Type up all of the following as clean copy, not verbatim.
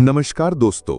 नमस्कार दोस्तों।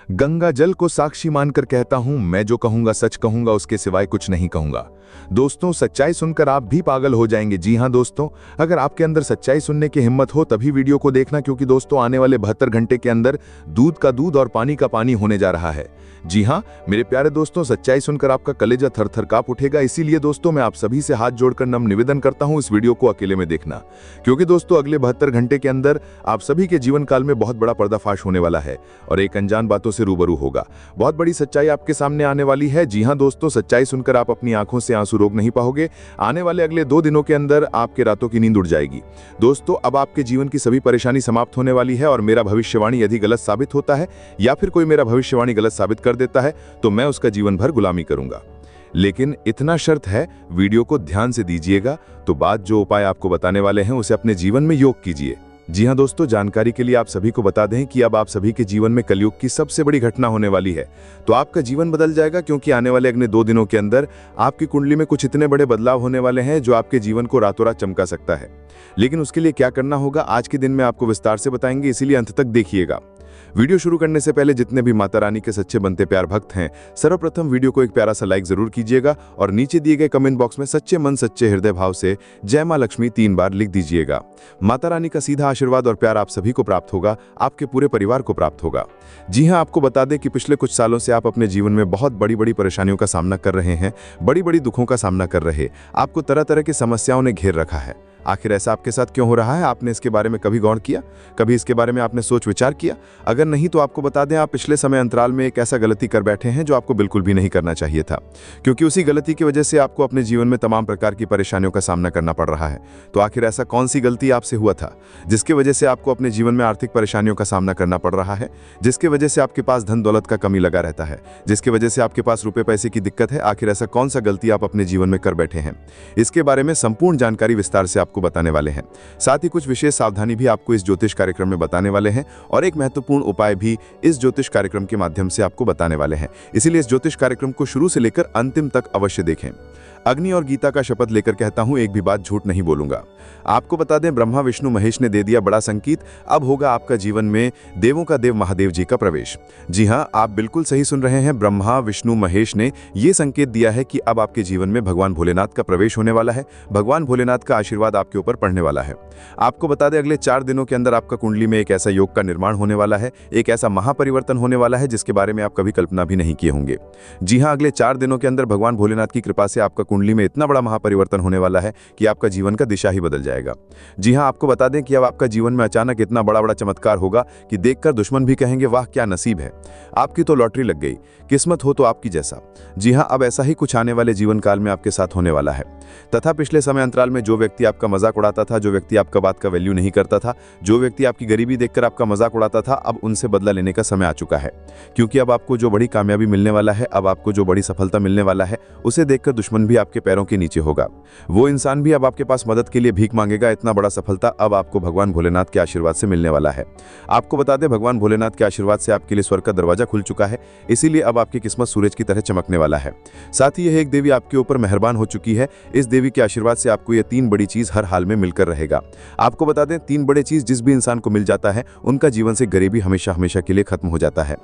गंगा जल को साक्षी मानकर कहता हूं, मैं जो कहूंगा सच कहूंगा, उसके सिवाय कुछ नहीं कहूंगा। दोस्तों, सच्चाई सुनकर आप भी पागल हो जाएंगे। जी हां दोस्तों, अगर आपके अंदर सच्चाई सुनने की हिम्मत हो तभी वीडियो को देखना, क्योंकि दोस्तों आने वाले 72 घंटे के अंदर दूध का दूध और पानी का पानी होने जा रहा है। जी हां मेरे प्यारे दोस्तों, सच्चाई सुनकर आपका कलेजा थर-थर कांप उठेगा। इसीलिए दोस्तों मैं आप सभी से हाथ जोड़कर नम्र निवेदन करता हूं, इस वीडियो को अकेले में देखना, क्योंकि दोस्तों अगले 72 घंटे के अंदर आप सभी के जीवन काल में बहुत बड़ा पर्दाफाश होने वाला है और एक अनजान बातों से रूबरू होगा। बहुत बड़ी सच्चाई आपके सामने आने वाली है। जी हां दोस्तों, सच्चाई सुनकर आप अपनी आंखों से आंसू रोक नहीं पाओगे। आने वाले अगले 2 दिनों के अंदर आपके रातों की नींद उड़ जाएगी। दोस्तों, अब आपके जीवन की सभी परेशानी समाप्त होने वाली है और मेरा भविष्यवाणी यदि गलत साबित होता है या फिर कोई मेरा भविष्यवाणी गलत साबित कर देता है तो मैं उसका जीवन भर गुलामी करूंगा। लेकिन इतना शर्त है, वीडियो को ध्यान से दीजिएगा। तो बात जो उपाय आपको बताने वाले हैं उसे अपने जीवन में योग कीजिए। जी हां दोस्तों, जानकारी के लिए आप सभी को बता दें कि अब आप सभी के जीवन में कलयुग की सबसे बड़ी घटना होने वाली है। तो आपका जीवन बदल जाएगा, क्योंकि आने वाले अगले 2 दिनों के अंदर आपकी कुंडली में कुछ इतने बड़े बदलाव होने वाले हैं जो आपके जीवन को रातों रात चमका सकता है। लेकिन उसके लिए क्या करना होगा आज के दिन में आपको विस्तार से बताएंगे, इसीलिए अंत तक देखिएगा। वीडियो शुरू करने से पहले जितने भी माता रानी के सच्चे बनते प्यार भक्त हैं, सर्वप्रथम वीडियो को एक प्यारा सा लाइक जरूर कीजिएगा और नीचे दिए गए कमेंट बॉक्स में सच्चे मन सच्चे हृदय भाव से जय मां लक्ष्मी 3 बार लिख दीजिएगा। माता रानी का सीधा आशीर्वाद और प्यार आप सभी को प्राप्त होगा, आपके पूरे परिवार को प्राप्त होगा। जी हां, आपको बता दें कि पिछले कुछ सालों से आप अपने जीवन में बहुत बड़ी बड़ी परेशानियों का सामना कर रहे हैं, बड़ी बड़ी दुखों का सामना कर रहे। आपको तरह तरह की समस्याओं ने घेर रखा है। आखिर ऐसा आपके साथ क्यों हो रहा है? आपने इसके बारे में कभी गौर किया? कभी इसके बारे में आपने सोच विचार किया? अगर नहीं तो आपको बता दें, आप पिछले समय अंतराल में एक ऐसा गलती कर बैठे हैं जो आपको बिल्कुल भी नहीं करना चाहिए था, क्योंकि उसी गलती की वजह से आपको अपने जीवन में तमाम प्रकार की परेशानियों का सामना करना पड़ रहा है। तो आखिर ऐसा कौन सी गलती आपसे हुआ था जिसकी वजह से आपको अपने जीवन में आर्थिक परेशानियों का सामना करना पड़ रहा है, जिसकी वजह से आपके पास धन दौलत का कमी लगा रहता है, जिसकी वजह से आपके पास रुपए पैसे की दिक्कत है? आखिर ऐसा कौन सा गलती आप अपने जीवन में कर बैठे हैं? इसके बारे में संपूर्ण जानकारी विस्तार से आपको बताने वाले हैं। साथ ही कुछ विशेष सावधानी भी आपको इस ज्योतिष कार्यक्रम में बताने वाले हैं और एक महत्वपूर्ण उपाय भी इस ज्योतिष कार्यक्रम के माध्यम से आपको बताने वाले हैं। इसीलिए इस ज्योतिष कार्यक्रम को शुरू से लेकर अंतिम तक अवश्य देखें। अग्नि और गीता का शपथ लेकर कहता हूं, एक भी बात झूठ नहीं बोलूंगा। आपको बता दें, ब्रह्मा विष्णु महेश ने दे दिया बड़ा संकेत। अब होगा आपका जीवन में देवों का देव महादेव जी का प्रवेश। जी हां, आप बिल्कुल सही सुन रहे हैं। ब्रह्मा विष्णु महेश ने यह संकेत दिया है कि अब आपके जीवन में भगवान भोलेनाथ का प्रवेश होने वाला है। भगवान भोलेनाथ का आशीर्वाद आपके ऊपर पड़ने वाला है। आपको बता दें, अगले 4 दिनों के अंदर आपका कुंडली में एक ऐसा योग का निर्माण होने वाला है, एक ऐसा महापरिवर्तन होने वाला है जिसके बारे में आप कभी कल्पना भी नहीं किए होंगे। जी हां, अगले 4 दिनों के अंदर भगवान भोलेनाथ की कृपा से आपका कुंडली में इतना बड़ा महापरिवर्तन होने वाला है कि आपका जीवन का दिशा ही बदल जाएगा। जी हां, आपको बता दें कि अब आपका जीवन में अचानक इतना बड़ा बड़ा चमत्कार होगा कि देखकर दुश्मन भी कहेंगे, वाह क्या नसीब है, आपकी तो लॉटरी लग गई, किस्मत हो तो आपकी जैसा। जी हां, अब ऐसा ही कुछ आने वाले जीवन काल में आपके साथ होने वाला है। तथा पिछले समय अंतराल में जो व्यक्ति आपका मजाक उड़ाता था, जो व्यक्ति आपका बात का वैल्यू नहीं करता था, जो व्यक्ति आपकी गरीबी देखकर आपका मजाक उड़ाता था, अब उनसे बदला लेने का समय आ चुका है। क्योंकि अब आपको जो बड़ी कामयाबी मिलने वाला है, अब आपको जो बड़ी सफलता मिलने वाला है, उसे देखकर दुश्मन भी आपके पैरों के नीचे होगा। वो इंसान भी अब आपके पास मदद के लिए भीख मांगेगा। इतना बड़ा सफलता अब आपको भगवान भोलेनाथ के आशीर्वाद से मिलने वाला है। आपको बता दें, भगवान भोलेनाथ के आशीर्वाद से आपके लिए स्वर्ग का दरवाजा खुल चुका है। इसीलिए अब आपकी किस्मत सूरज की तरह चमकने वाला है। साथ ही यह एक देवी आपके ऊपर मेहरबान हो चुकी है। इस देवी के आशीर्वाद से आपको ये 3 बड़ी चीज हर हाल में मिलकर रहेगा। आपको बता दें, 3 बड़े चीज जिस भी इंसान को मिल जाता है, उनका जीवन से गरीबी हमेशा हमेशा के लिए खत्म हो जाता है।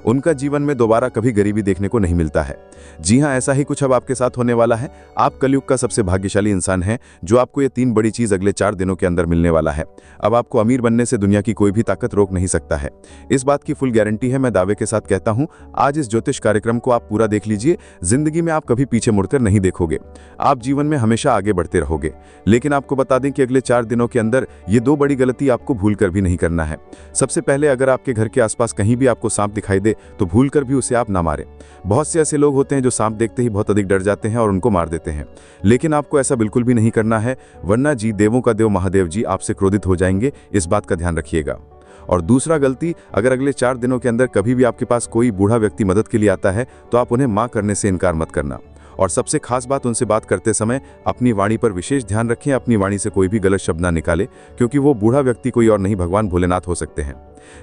उनका जीवन में दोबारा कभी गरीबी देखने को नहीं मिलता है। जी हां, ऐसा ही कुछ अब आपके साथ होने वाला है। आप कलयुग का सबसे भाग्यशाली इंसान हैं, जो आपको ये 3 बड़ी चीज अगले 4 दिनों के अंदर मिलने वाला है। अब आपको अमीर बनने से दुनिया की कोई भी ताकत रोक नहीं सकता है। इस बात की फुल गारंटी है, मैं दावे के साथ कहता हूं। आज इस ज्योतिष कार्यक्रम को आप पूरा देख लीजिए। जिंदगी में आप कभी पीछे मुड़कर नहीं देखोगे। आप जीवन में हमेशा आगे बढ़ते रहोगे। लेकिन आपको बता दें कि अगले 4 दिनों के अंदर ये 2 बड़ी गलती आपको भूल कर भी नहीं करना है। सबसे पहले, अगर आपके घर के आसपास कहीं भी आपको सांप दिखाई दे तो भूल कर भी उसे आप ना मारें। बहुत से ऐसे लोग होते हैं जो सांप देखते ही बहुत अधिक डर जाते हैं और उनको मार देते हैं। लेकिन आपको ऐसा बिल्कुल भी नहीं करना है, वरना जी देवों का देव महादेव जी आपसे क्रोधित हो जाएंगे। इस बात का ध्यान रखिएगा। और दूसरा गलती, अगर अगले 4 दिनों के अंदर कभी भी आपके पास कोई बूढ़ा व्यक्ति मदद के लिए आता है तो आप उन्हें मां करने से इनकार मत करना। और सबसे खास बात, उनसे बात करते समय अपनी वाणी पर विशेष ध्यान रखें। अपनी वाणी से कोई भी गलत शब्द ना निकाले, क्योंकि वो बूढ़ा व्यक्ति कोई और नहीं भगवान भोलेनाथ हो सकते हैं।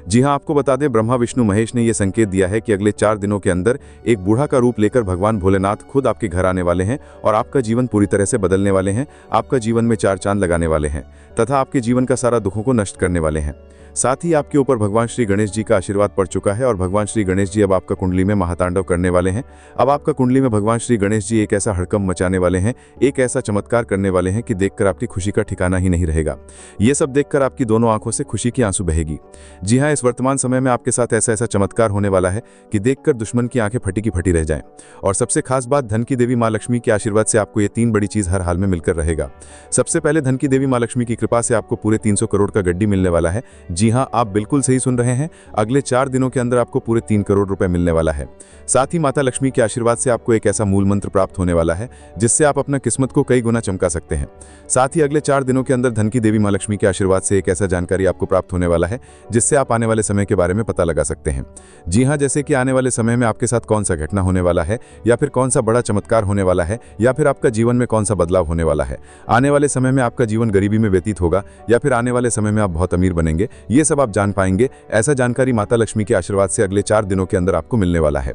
जी हां, आपको बता दें, ब्रह्मा विष्णु महेश ने यह संकेत दिया है कि अगले 4 दिनों के अंदर एक बूढ़ा का रूप लेकर भगवान भोलेनाथ खुद आपके घर आने वाले हैं और आपका जीवन पूरी तरह से बदलने वाले हैं। आपका जीवन में 4 चांद लगाने वाले हैं तथा आपके जीवन का सारा दुखों को नष्ट करने वाले हैं। साथ ही आपके ऊपर भगवान श्री गणेश जी का आशीर्वाद पड़ चुका है और भगवान श्री गणेश जी अब आपका कुंडली में महातांडव करने वाले हैं। अब आपका कुंडली में भगवान श्री गणेश जी एक ऐसा हड़कंप मचाने वाले हैं, एक ऐसा चमत्कार करने वाले हैं कि देखकर आपकी खुशी का ठिकाना ही नहीं रहेगा। ये सब देखकर आपकी दोनों आंखों से खुशी की आंसू बहेगी। जी हाँ, इस वर्तमान समय में आपके साथ ऐसा ऐसा चमत्कार होने वाला है कि देखकर दुश्मन की आंखें फटी की फटी रह जाएं। और सबसे खास बात, धन की देवी मां लक्ष्मी के आशीर्वाद से आपको ये 3 बड़ी चीज हर हाल में मिलकर रहेगा। सबसे पहले धन की देवी मां लक्ष्मी की कृपा से आपको पूरे 300 करोड़ का गड्डी मिलने वाला है। जी हाँ, आप बिल्कुल सही सुन रहे हैं, अगले 4 दिनों के अंदर आपको पूरे 3 करोड़ रुपए मिलने वाला है। साथ ही माता लक्ष्मी के आशीर्वाद से आपको एक ऐसा मूल मंत्र प्राप्त होने वाला है जिससे आप अपना किस्मत को कई गुना चमका सकते हैं। साथ ही अगले 4 दिनों के अंदर धन की देवी मां लक्ष्मी के आशीर्वाद से एक ऐसा जानकारी आपको प्राप्त होने वाला है जिससे आप आने वाले समय के बारे में पता लगा सकते हैं। जी हाँ, जैसे कि आने वाले समय में आपके साथ कौन सा घटना होने वाला है, या फिर कौन सा बड़ा चमत्कार होने वाला है, या फिर आपका जीवन में कौन सा बदलाव होने वाला है। आने वाले समय में आपका जीवन गरीबी में व्यतीत होगा या फिर आने वाले समय में आप बहुत अमीर बनेंगे, ये सब आप जान पाएंगे। ऐसा जानकारी माता लक्ष्मी के आशीर्वाद से अगले 4 दिनों के अंदर आपको मिलने वाला है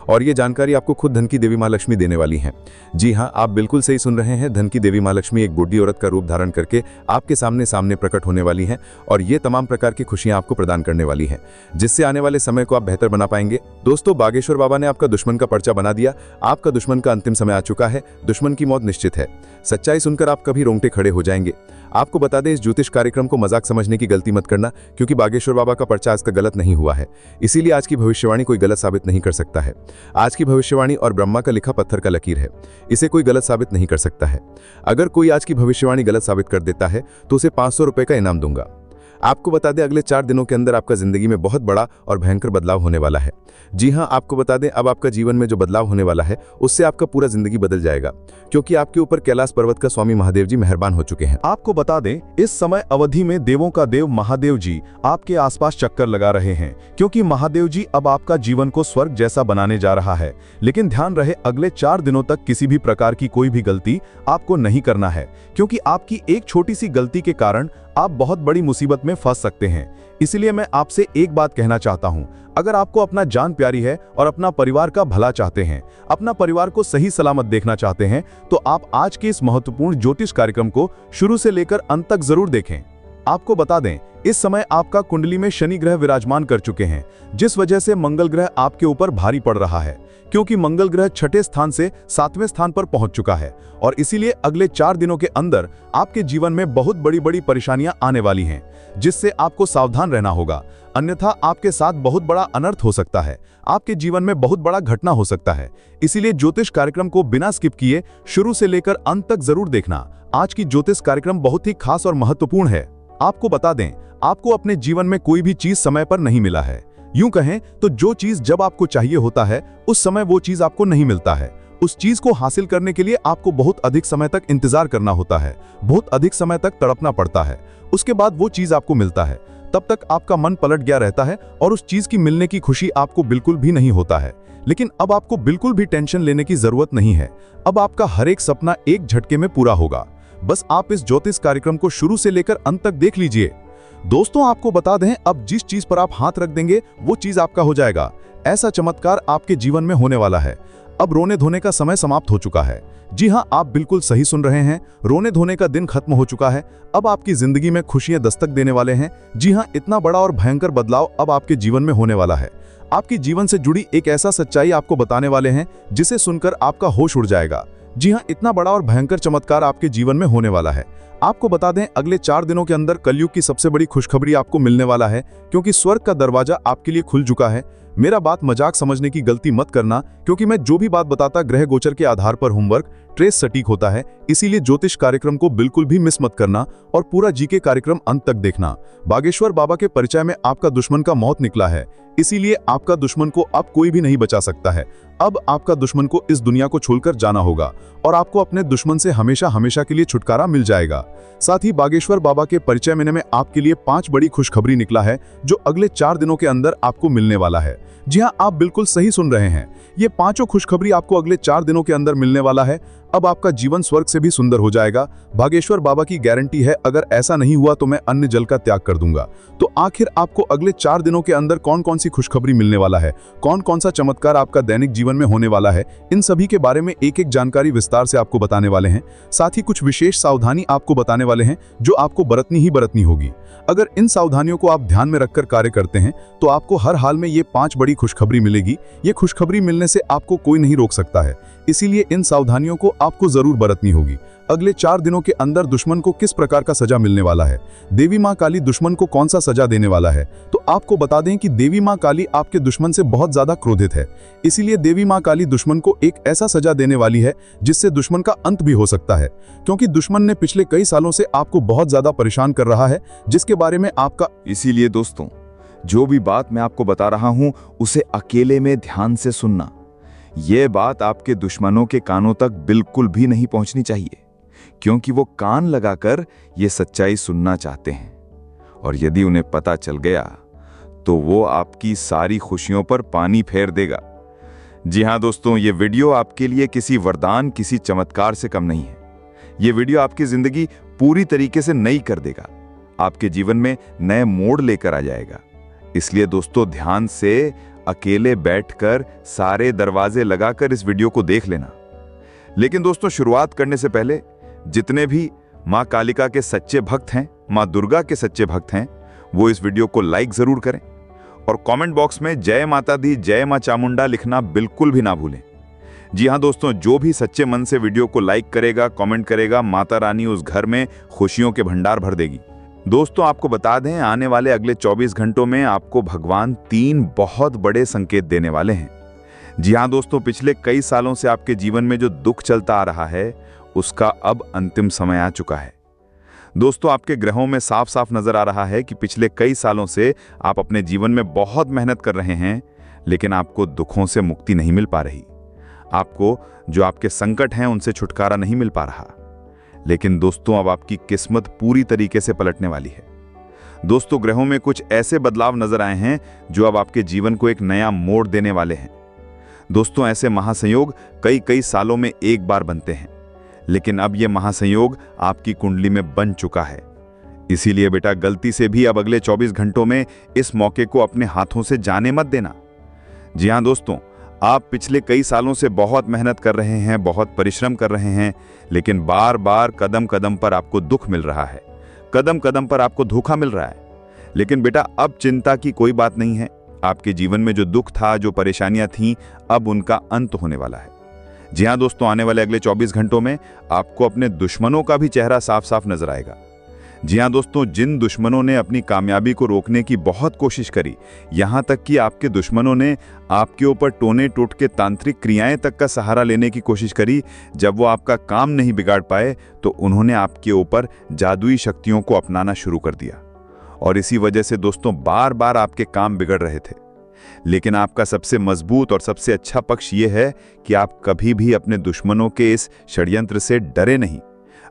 और ये जानकारी आपको खुद धन की देवी मां लक्ष्मी देने वाली हैं। जी हाँ, आप बिल्कुल सही सुन रहे हैं, धन की देवी मां लक्ष्मी एक बूढ़ी औरत का रूप धारण करके आपके सामने प्रकट होने वाली हैं और ये तमाम प्रकार की खुशियां आपको प्रदान करने वाली हैं, जिससे आने वाले समय को आप बेहतर बना पाएंगे। दोस्तों, बागेश्वर बाबा ने आपका दुश्मन का पर्चा बना दिया। आपका दुश्मन का अंतिम समय आ चुका है, दुश्मन की मौत निश्चित है। सच्चाई सुनकर आप कभी रोंगटे खड़े हो जाएंगे। आपको बता दें, इस ज्योतिष कार्यक्रम को मजाक समझने की गलती मत करना, क्योंकि बागेश्वर बाबा का पर्चा आज तक गलत नहीं हुआ है, इसीलिए आज की भविष्यवाणी कोई गलत साबित नहीं कर सकता है। आज की भविष्यवाणी और ब्रह्मा का लिखा पत्थर का लकीर है, इसे कोई गलत साबित नहीं कर सकता है। अगर कोई आज की भविष्यवाणी गलत साबित कर देता है तो उसे 500 रुपए का इनाम दूंगा। आपको बता दें, अगले 4 दिनों के अंदर आपका जिंदगी में बहुत बड़ा और भयंकर बदलाव होने वाला है। जी हाँ, आपको बता दें, अब आपका जीवन में जो बदलाव होने वाला है उससे आपका पूरा जिंदगी बदल जाएगा, क्योंकि आपके ऊपर कैलाश पर्वत का स्वामी महादेव जी मेहरबान हो चुके हैं। आपको बता दें, इस समय अवधि में देवों का देव महादेव जी आपके आसपास चक्कर लगा रहे हैं, क्योंकि महादेव जी अब आपका जीवन को स्वर्ग जैसा बनाने जा रहा है। लेकिन ध्यान रहे, अगले 4 दिनों तक किसी भी प्रकार की कोई भी गलती आपको नहीं करना है, क्योंकि आपकी एक छोटी सी गलती के कारण आप बहुत बड़ी मुसीबत में फंस सकते हैं। इसलिए मैं आपसे एक बात कहना चाहता हूं, अगर आपको अपना जान प्यारी है और अपना परिवार का भला चाहते हैं, अपना परिवार को सही सलामत देखना चाहते हैं, तो आप आज के इस महत्वपूर्ण ज्योतिष कार्यक्रम को शुरू से लेकर अंत तक जरूर देखें। आपको बता दें, इस समय आपका कुंडली में शनि ग्रह विराजमान कर चुके हैं, जिस वजह से मंगल ग्रह आपके ऊपर भारी पड़ रहा है, क्योंकि मंगल ग्रह 6ठे स्थान से 7वें स्थान पर पहुंच चुका है और इसीलिए अगले 4 दिनों के अंदर आपके जीवन में बहुत बड़ी बड़ी परेशानियां आने वाली हैं, जिससे आपको सावधान रहना होगा, अन्यथा आपके साथ बहुत बड़ा अनर्थ हो सकता है, आपके जीवन में बहुत बड़ा घटना हो सकता है। इसीलिए ज्योतिष कार्यक्रम को बिना स्किप किए शुरू से लेकर अंत तक जरूर देखना। आज की ज्योतिष कार्यक्रम बहुत ही खास और महत्वपूर्ण है। आपको बता दें, आपको अपने जीवन में कोई भी चीज समय पर नहीं मिला है। यूं कहें तो जो चीज जब आपको चाहिए होता है उस समय वो चीज आपको नहीं मिलता है। उस चीज को हासिल करने के लिए आपको बहुत अधिक समय तक इंतजार करना होता है, बहुत अधिक समय तक तड़पना पड़ता है। उसके बाद वो चीज आपको मिलता है, तब तक आपका मन पलट गया रहता है और उस चीज की मिलने की खुशी आपको बिल्कुल भी नहीं होता है। लेकिन अब आपको बिल्कुल भी टेंशन लेने की जरूरत नहीं है। अब आपका हर एक सपना एक झटके में पूरा होगा। बस आप इस ज्योतिष कार्यक्रम को शुरू से लेकर अंत तक देख लीजिए। दोस्तों, आपको बता दें, अब जिस चीज पर आप हाथ रख देंगे वो चीज आपका हो जाएगा। ऐसा चमत्कार आपके जीवन में होने वाला है। अब रोने धोने का समय समाप्त हो चुका है। जी हाँ, आप बिल्कुल सही सुन रहे हैं, रोने धोने का दिन खत्म हो चुका है। अब आपकी जिंदगी में खुशियां दस्तक देने वाले हैं। जी हाँ, इतना बड़ा और भयंकर बदलाव अब आपके जीवन में होने वाला है। आपके जीवन से जुड़ी एक ऐसा सच्चाई आपको बताने वाले हैं जिसे सुनकर आपका होश उड़ जाएगा। जी हाँ, इतना बड़ा और भयंकर चमत्कार आपके जीवन में होने वाला है। आपको बता दें, अगले 4 दिनों के अंदर कलयुग की सबसे बड़ी खुशखबरी आपको मिलने वाला है, क्योंकि स्वर्ग का दरवाजा आपके लिए खुल चुका है। मेरा बात मजाक समझने की गलती मत करना, क्योंकि मैं जो भी बात बताता ग्रह गोचर के आधार पर होमवर्क ट्रेस सटीक होता है। इसीलिए ज्योतिष कार्यक्रम को बिल्कुल भी मिस मत करना और पूरा जीके कार्यक्रम अंत तक देखना। बागेश्वर बाबा के परिचय में आपका दुश्मन का मौत निकला है, इसीलिए आपका दुश्मन को अब कोई भी नहीं बचा सकता है। अब आपका दुश्मन को इस दुनिया को छोड़कर जाना होगा और आपको अपने दुश्मन से हमेशा हमेशा के लिए छुटकारा मिल जाएगा। साथ ही बागेश्वर बाबा के परिचय में आपके लिए 5 बड़ी खुशखबरी निकला है, जो अगले 4 दिनों के अंदर आपको मिलने वाला है। जी हाँ, आप बिल्कुल सही सुन रहे हैं, ये 5 खुशखबरी आपको अगले 4 दिनों के अंदर मिलने वाला है। अब आपका जीवन स्वर्ग से भी सुंदर हो जाएगा। भागेश्वर बाबा की गारंटी है, अगर ऐसा नहीं हुआ तो मैं अन्न जल का त्याग कर दूंगा। तो आखिर आपको अगले 4 दिनों के अंदर कौन कौन सी खुशखबरी मिलने वाला है, कौन कौन सा चमत्कार आपका दैनिक जीवन में होने वाला है, इन सभी के बारे में एक एक जानकारी विस्तार से आपको बताने वाले हैं। साथ ही कुछ विशेष सावधानी आपको बताने वाले हैं जो आपको बरतनी ही बरतनी होगी। अगर इन सावधानियों को आप ध्यान में रखकर कार्य करते हैं तो आपको हर हाल में ये 5 बड़ी खुशखबरी मिलेगी। ये खुशखबरी मिलने से आपको कोई नहीं रोक सकता है, इसीलिए इन सावधानियों को आपको जरूर बरतनी होगी। अगले 4 दिनों के अंदर दुश्मन को किस प्रकार का सजा मिलने वाला है, देवी मां काली दुश्मन को कौन सा सजा देने वाला है, तो आपको बता दें कि देवी मां काली आपके दुश्मन से बहुत ज्यादा क्रोधित है। इसीलिए देवी मां काली दुश्मन को एक ऐसा सजा देने वाली है जिससे दुश्मन का अंत भी हो सकता है, क्योंकि दुश्मन ने पिछले कई सालों से आपको बहुत ज्यादा परेशान कर रहा है, जिसके बारे में आपका। इसीलिए दोस्तों, जो भी बात मैं आपको बता रहा हूं उसे अकेले में ध्यान से सुनना। यह बात आपके दुश्मनों के कानों तक बिल्कुल भी नहीं पहुंचनी चाहिए, क्योंकि वो कान लगाकर ये सच्चाई सुनना चाहते हैं, और यदि उन्हें पता चल गया तो वो आपकी सारी खुशियों पर पानी फेर देगा। जी हां दोस्तों, ये वीडियो आपके लिए किसी वरदान, किसी चमत्कार से कम नहीं है। ये वीडियो आपकी जिंदगी पूरी तरीके से नई कर देगा, आपके जीवन में नए मोड़ लेकर आ जाएगा। इसलिए दोस्तों, ध्यान से अकेले बैठकर सारे दरवाजे लगाकर इस वीडियो को देख लेना। लेकिन दोस्तों, शुरुआत करने से पहले जितने भी मां कालिका के सच्चे भक्त हैं, मां दुर्गा के सच्चे भक्त हैं, वो इस वीडियो को लाइक जरूर करें और कमेंट बॉक्स में जय माता दी, जय मां चामुंडा लिखना बिल्कुल भी ना भूलें। जी हां दोस्तों, जो भी सच्चे मन से वीडियो को लाइक करेगा, कमेंट करेगा, माता रानी उस घर में खुशियों के भंडार भर देगी। दोस्तों, आपको बता दें, आने वाले अगले 24 घंटों में आपको भगवान 3 बहुत बड़े संकेत देने वाले हैं। जी हां दोस्तों, पिछले कई सालों से आपके जीवन में जो दुख चलता आ रहा है उसका अब अंतिम समय आ चुका है। दोस्तों, आपके ग्रहों में साफ साफ नजर आ रहा है कि पिछले कई सालों से आप अपने जीवन में बहुत मेहनत कर रहे हैं, लेकिन आपको दुखों से मुक्ति नहीं मिल पा रही। आपको जो आपके संकट हैं उनसे छुटकारा नहीं मिल पा रहा। लेकिन दोस्तों, अब आपकी किस्मत पूरी तरीके से पलटने वाली है। दोस्तों, ग्रहों में कुछ ऐसे बदलाव नजर आए हैं जो अब आपके जीवन को एक नया मोड़ देने वाले हैं। दोस्तों, ऐसे महासंयोग कई सालों में एक बार बनते हैं, लेकिन अब यह महासंयोग आपकी कुंडली में बन चुका है। इसीलिए बेटा, गलती से भी अब अगले 24 घंटों में इस मौके को अपने हाथों से जाने मत देना। जी हां दोस्तों, आप पिछले कई सालों से बहुत मेहनत कर रहे हैं, बहुत परिश्रम कर रहे हैं, लेकिन बार बार कदम कदम पर आपको दुख मिल रहा है, कदम कदम पर आपको धोखा मिल रहा है। लेकिन बेटा, अब चिंता की कोई बात नहीं है। आपके जीवन में जो दुख था, जो परेशानियां थीं, अब उनका अंत होने वाला है। जी हां दोस्तों, आने वाले अगले 24 घंटों में आपको अपने दुश्मनों का भी चेहरा साफ साफ नजर आएगा। जी हां दोस्तों, जिन दुश्मनों ने अपनी कामयाबी को रोकने की बहुत कोशिश करी, यहां तक कि आपके दुश्मनों ने आपके ऊपर टोने टूट के तांत्रिक क्रियाएं तक का सहारा लेने की कोशिश करी, जब वो आपका काम नहीं बिगाड़ पाए तो उन्होंने आपके ऊपर जादुई शक्तियों को अपनाना शुरू कर दिया। और इसी वजह से दोस्तों, बार बार आपके काम बिगड़ रहे थे। लेकिन आपका सबसे मजबूत और सबसे अच्छा पक्ष यह है कि आप कभी भी अपने दुश्मनों के इस षड्यंत्र से डरे नहीं।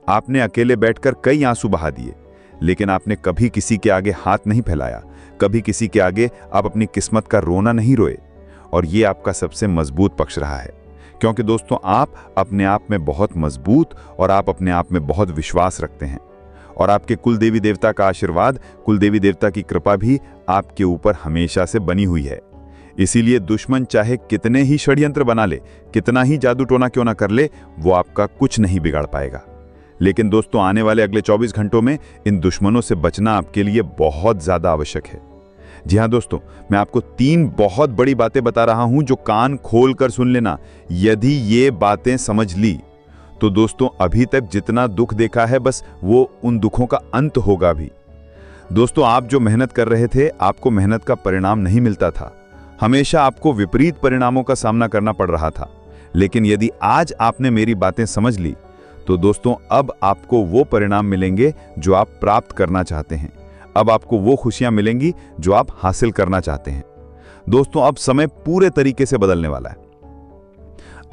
आपने अकेले बैठकर कई आंसू बहा दिए, लेकिन आपने कभी किसी के आगे हाथ नहीं फैलाया, कभी किसी के आगे आप अपनी किस्मत का रोना नहीं रोए। और ये आपका सबसे मजबूत पक्ष रहा है, क्योंकि दोस्तों, आप अपने आप में बहुत मजबूत और आप अपने आप में बहुत विश्वास रखते हैं। और आपके कुल देवी देवता का आशीर्वाद, कुल देवी देवता की कृपा भी आपके ऊपर हमेशा से बनी हुई है। इसीलिए दुश्मन चाहे कितने ही षड्यंत्र बना ले, कितना ही जादू टोना क्यों ना कर ले, वो आपका कुछ नहीं बिगाड़ पाएगा। लेकिन दोस्तों, आने वाले अगले 24 घंटों में इन दुश्मनों से बचना आपके लिए बहुत ज्यादा आवश्यक है। जी हां दोस्तों, मैं आपको 3 बहुत बड़ी बातें बता रहा हूं जो कान खोल कर सुन लेना। यदि ये बातें समझ ली तो दोस्तों, अभी तक जितना दुख देखा है, बस वो उन दुखों का अंत होगा भी। दोस्तों, आप जो मेहनत कर रहे थे, आपको मेहनत का परिणाम नहीं मिलता था। हमेशा आपको विपरीत परिणामों का सामना करना पड़ रहा था। लेकिन यदि आज आपने मेरी बातें समझ ली तो दोस्तों, अब आपको वो परिणाम मिलेंगे जो आप प्राप्त करना चाहते हैं। अब आपको वो खुशियां मिलेंगी जो आप हासिल करना चाहते हैं। दोस्तों, अब समय पूरे तरीके से बदलने वाला है।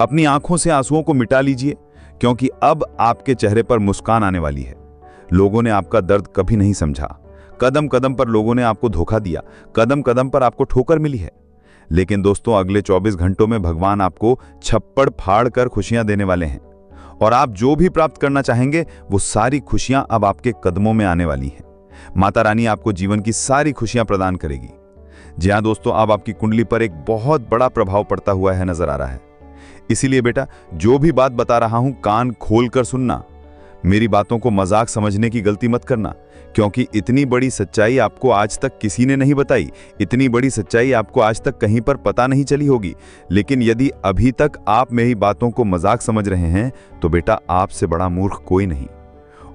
अपनी आंखों से आंसुओं को मिटा लीजिए, क्योंकि अब आपके चेहरे पर मुस्कान आने वाली है। लोगों ने आपका दर्द कभी नहीं समझा। कदम कदम पर लोगों ने आपको धोखा दिया, कदम कदम पर आपको ठोकर मिली है। लेकिन दोस्तों, अगले 24 घंटों में भगवान आपको छप्पड़ फाड़ कर खुशियां देने वाले हैं। और आप जो भी प्राप्त करना चाहेंगे वो सारी खुशियां अब आपके कदमों में आने वाली हैं। माता रानी आपको जीवन की सारी खुशियां प्रदान करेगी। जी हाँ दोस्तों, अब आपकी कुंडली पर एक बहुत बड़ा प्रभाव पड़ता हुआ है नजर आ रहा है। इसीलिए बेटा, जो भी बात बता रहा हूं कान खोलकर सुनना। मेरी बातों को मजाक समझने की गलती मत करना, क्योंकि इतनी बड़ी सच्चाई आपको आज तक किसी ने नहीं बताई, इतनी बड़ी सच्चाई आपको आज तक कहीं पर पता नहीं चली होगी। लेकिन यदि अभी तक आप मेरी बातों को मजाक समझ रहे हैं तो बेटा आपसे बड़ा मूर्ख कोई नहीं।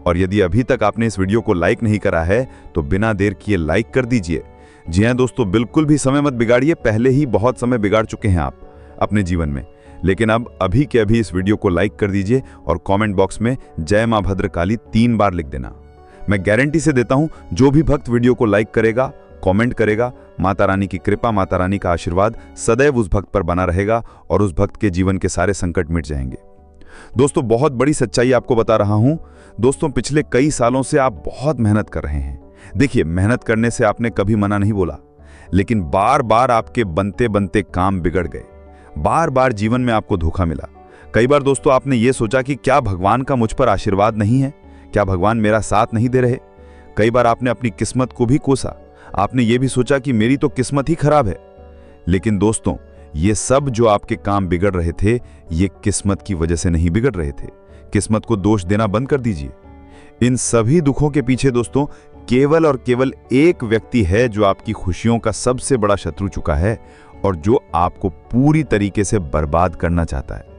और यदि अभी तक आपने इस वीडियो को लाइक नहीं करा है तो बिना देर किए लाइक कर दीजिए। जी हाँ दोस्तों, बिल्कुल भी समय मत बिगाड़िए। पहले ही बहुत समय बिगाड़ चुके हैं आप अपने जीवन में, लेकिन अब अभी के अभी इस वीडियो को लाइक कर दीजिए और कमेंट बॉक्स में जय मां भद्रकाली 3 बार लिख देना। मैं गारंटी से देता हूं, जो भी भक्त वीडियो को लाइक करेगा, कमेंट करेगा, माता रानी की कृपा, माता रानी का आशीर्वाद सदैव उस भक्त पर बना रहेगा और उस भक्त के जीवन के सारे संकट मिट जाएंगे। दोस्तों, बहुत बड़ी सच्चाई आपको बता रहा हूं। दोस्तों, पिछले कई सालों से आप बहुत मेहनत कर रहे हैं। देखिए, मेहनत करने से आपने कभी मना नहीं बोला, लेकिन बार बार आपके बनते बनते काम बिगड़ गए। बार बार जीवन में आपको धोखा मिला। कई बार दोस्तों आपने ये सोचा कि क्या भगवान का मुझ पर आशीर्वाद नहीं है, क्या भगवान मेरा साथ नहीं दे रहे। कई बार आपने अपनी किस्मत को भी कोसा। आपने ये भी सोचा कि मेरी तो किस्मत ही खराब है। लेकिन दोस्तों, ये सब जो आपके काम बिगड़ रहे थे, ये किस्मत की वजह से नहीं बिगड़ रहे थे। किस्मत को दोष देना बंद कर दीजिए। इन सभी दुखों के पीछे दोस्तों केवल और केवल एक व्यक्ति है जो आपकी खुशियों का सबसे बड़ा शत्रु चुका है और जो आपको पूरी तरीके से बर्बाद करना चाहता है।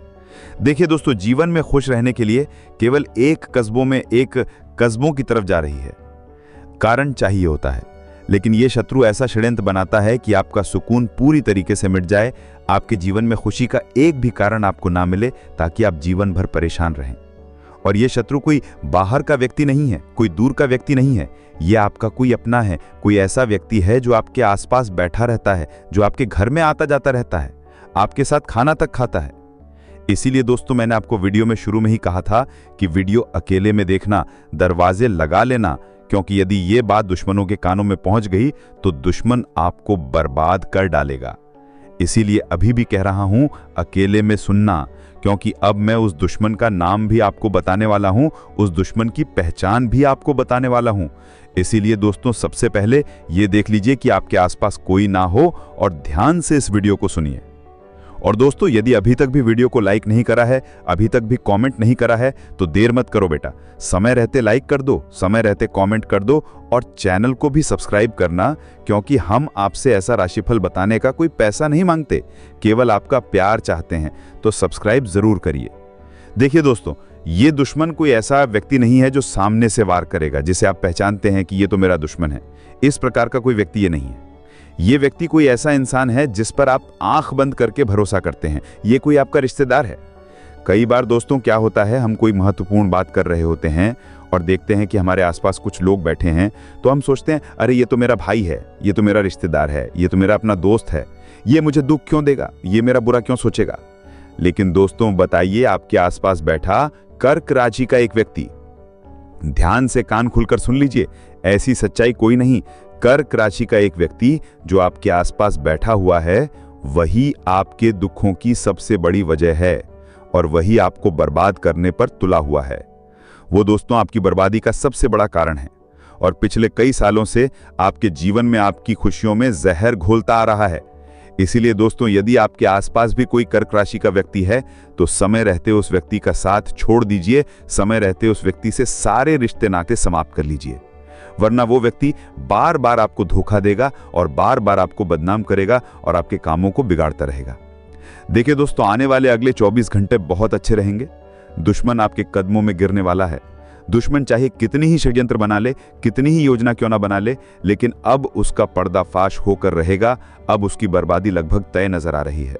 देखिए दोस्तों, जीवन में खुश रहने के लिए केवल एक कस्बों की तरफ जा रही है। कारण चाहिए होता है, लेकिन यह शत्रु ऐसा षड्यंत्र बनाता है कि आपका सुकून पूरी तरीके से मिट जाए, आपके जीवन में खुशी का एक भी कारण आपको ना मिले, ताकि आप जीवन भर परेशान रहें। और यह शत्रु कोई बाहर का व्यक्ति नहीं है, कोई दूर का व्यक्ति नहीं है, यह आपका कोई अपना है। कोई ऐसा व्यक्ति है जो आपके आसपास बैठा रहता है, जो आपके घर में आता जाता रहता है, आपके साथ खाना तक खाता है। इसीलिए दोस्तों, मैंने आपको वीडियो में शुरू में ही कहा था कि वीडियो अकेले में देखना, दरवाजे लगा लेना, क्योंकि यदि ये बात दुश्मनों के कानों में पहुंच गई तो दुश्मन आपको बर्बाद कर डालेगा। इसीलिए अभी भी कह रहा हूं, अकेले में सुनना, क्योंकि अब मैं उस दुश्मन का नाम भी आपको बताने वाला हूं, उस दुश्मन की पहचान भी आपको बताने वाला हूं। इसीलिए दोस्तों, सबसे पहले ये देख लीजिए कि आपके आसपास कोई ना हो और ध्यान से इस वीडियो को सुनिए। और दोस्तों, यदि अभी तक भी वीडियो को लाइक नहीं करा है, अभी तक भी कमेंट नहीं करा है, तो देर मत करो बेटा। समय रहते लाइक कर दो, समय रहते कमेंट कर दो और चैनल को भी सब्सक्राइब करना, क्योंकि हम आपसे ऐसा राशिफल बताने का कोई पैसा नहीं मांगते, केवल आपका प्यार चाहते हैं। तो सब्सक्राइब जरूर करिए। देखिए दोस्तों, ये दुश्मन कोई ऐसा व्यक्ति नहीं है जो सामने से वार करेगा, जिसे आप पहचानते हैं कि ये तो मेरा दुश्मन है। इस प्रकार का कोई व्यक्ति ये नहीं है। ये व्यक्ति कोई ऐसा इंसान है जिस पर आप आंख बंद करके भरोसा करते हैं। ये कोई आपका रिश्तेदार है। कई बार दोस्तों क्या होता है, हम कोई महत्वपूर्ण बात कर रहे होते हैं और देखते हैं कि हमारे आसपास कुछ लोग बैठे हैं, तो हम सोचते हैं, अरे ये तो मेरा भाई है, ये तो मेरा रिश्तेदार है, ये तो मेरा अपना दोस्त है, ये मुझे दुख क्यों देगा, ये मेरा बुरा क्यों सोचेगा। लेकिन दोस्तों बताइए, आपके आसपास बैठा कर्क राशि का एक व्यक्ति, ध्यान से कान खुलकर सुन लीजिए, ऐसी सच्चाई कोई नहीं, कर्क राशि का एक व्यक्ति जो आपके आसपास बैठा हुआ है, वही आपके दुखों की सबसे बड़ी वजह है और वही आपको बर्बाद करने पर तुला हुआ है। वो दोस्तों आपकी बर्बादी का सबसे बड़ा कारण है और पिछले कई सालों से आपके जीवन में आपकी खुशियों में जहर घोलता आ रहा है। इसीलिए दोस्तों, यदि आपके आसपास भी कोई कर्क राशि का व्यक्ति है, तो समय रहते उस व्यक्ति का साथ छोड़ दीजिए, समय रहते उस व्यक्ति से सारे रिश्ते नाते समाप्त कर लीजिए, वरना वो व्यक्ति बार बार आपको धोखा देगा और बार बार आपको बदनाम करेगा और आपके कामों को बिगाड़ता रहेगा। देखिए दोस्तों, आने वाले अगले 24 घंटे बहुत अच्छे रहेंगे। दुश्मन आपके कदमों में गिरने वाला है। दुश्मन चाहे कितनी ही षड्यंत्र बना ले, कितनी ही योजना क्यों ना बना ले, लेकिन अब उसका पर्दाफाश होकर रहेगा। अब उसकी बर्बादी लगभग तय नजर आ रही है।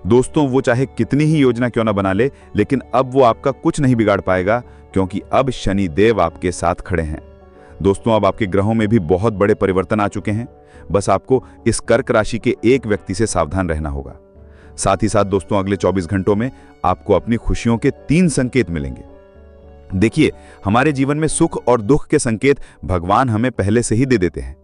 दोस्तों, वो चाहे कितनी ही योजना क्यों ना बना ले, लेकिन अब वो आपका कुछ नहीं बिगाड़ पाएगा, क्योंकि अब शनि देव आपके साथ खड़े हैं। दोस्तों, अब आपके ग्रहों में भी बहुत बड़े परिवर्तन आ चुके हैं। बस आपको इस कर्क राशि के एक व्यक्ति से सावधान रहना होगा। साथ ही साथ दोस्तों, अगले 24 घंटों में आपको अपनी खुशियों के 3 संकेत मिलेंगे। देखिए, हमारे जीवन में सुख और दुख के संकेत भगवान हमें पहले से ही दे देते हैं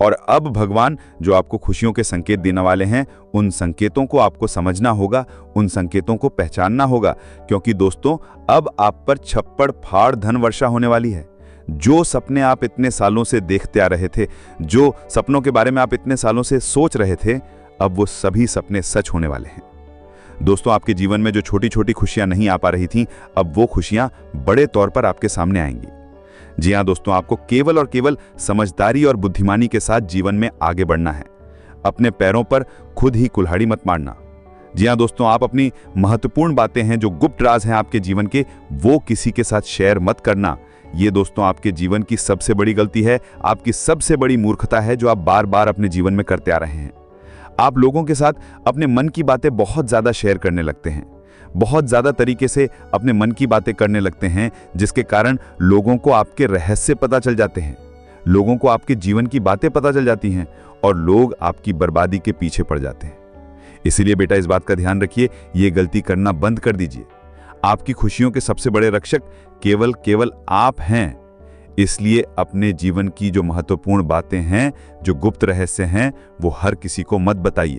और अब भगवान जो आपको खुशियों के संकेत देने वाले हैं, उन संकेतों को आपको समझना होगा, उन संकेतों को पहचानना होगा, क्योंकि दोस्तों अब आप पर छप्पड़ फाड़ धन वर्षा होने वाली है। जो सपने आप इतने सालों से देखते आ रहे थे, जो सपनों के बारे में आप इतने सालों से सोच रहे थे, अब वो सभी सपने सच होने वाले हैं। दोस्तों, आपके जीवन में जो छोटी छोटी खुशियां नहीं आ पा रही थीं, अब वो खुशियां बड़े तौर पर आपके सामने आएंगी। जी हाँ दोस्तों, आपको केवल और केवल समझदारी और बुद्धिमानी के साथ जीवन में आगे बढ़ना है। अपने पैरों पर खुद ही कुल्हाड़ी मत मारना। जी हाँ दोस्तों, आप अपनी महत्वपूर्ण बातें हैं, जो गुप्त राज हैं आपके जीवन के, वो किसी के साथ शेयर मत करना। ये दोस्तों आपके जीवन की सबसे बड़ी गलती है, आपकी सबसे बड़ी मूर्खता है, जो आप बार बार अपने जीवन में करते आ रहे हैं। आप लोगों के साथ अपने मन की बातें बहुत ज़्यादा शेयर करने लगते हैं, बहुत ज़्यादा तरीके से अपने मन की बातें करने लगते हैं, जिसके कारण लोगों को आपके रहस्य पता चल जाते हैं, लोगों को आपके जीवन की बातें पता चल जाती हैं और लोग आपकी बर्बादी के पीछे पड़ जाते हैं। इसीलिए बेटा, इस बात का ध्यान रखिए, ये गलती करना बंद कर दीजिए। आपकी खुशियों के सबसे बड़े रक्षक केवल आप हैं। इसलिए अपने जीवन की जो महत्वपूर्ण बातें हैं, जो गुप्त रहस्य हैं, वो हर किसी को मत बताइए।